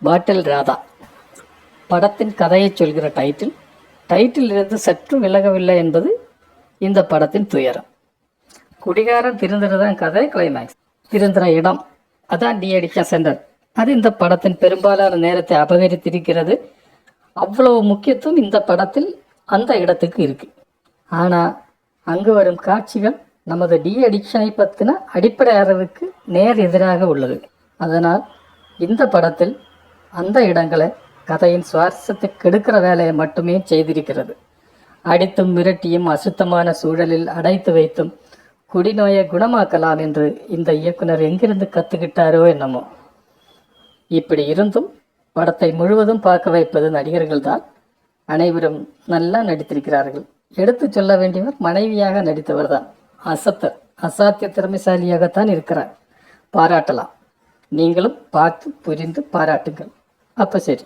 பாட்டில் ராதா. படத்தின் கதையை சொல்கிற டைட்டிலிருந்து சற்று விலகவில்லை என்பது இந்த படத்தின் துயரம். குடிகாரன் திருந்துறதான் கதை, கிளைமேக்ஸ். திருந்துற இடம் அதான் டி அடிக்ஷன் சென்டர். அது இந்த படத்தின் பெரும்பாலான நேரத்தை அபகரித்திருக்கிறது. அவ்வளவு முக்கியத்துவம் இந்த படத்தில் அந்த இடத்துக்கு இருக்கு. ஆனால் அங்கு வரும் காட்சிகள் நமது டி அடிக்ஷனை பற்றின அடிப்படை அறிவுக்கு நேர் எதிராக உள்ளது. அதனால் இந்த படத்தில் அந்த இடங்களை கதையின் சுவாரஸ்யத்தை கெடுக்கிற வேலையை மட்டுமே செய்திருக்கிறது. அடித்தும் மிரட்டியும் அசுத்தமான சூழலில் அடைத்து வைத்தும் குடிநோயை குணமாக்கலாம் என்று இந்த இயக்குனர் எங்கிருந்து கற்றுக்கிட்டாரோ என்னமோ. இப்படி இருந்தும் படத்தை முழுவதும் பார்க்க வைப்பது நடிகர்கள் தான். அனைவரும் நல்லா நடித்திருக்கிறார்கள். எடுத்து சொல்ல வேண்டியவர் மனைவியாக நடித்தவர் தான். அசாத்திய திறமைசாலியாகத்தான் இருக்கிறார். பாராட்டலாம். நீங்களும் பார்த்து புரிந்து பாராட்டுங்கள். அப்போ சரி.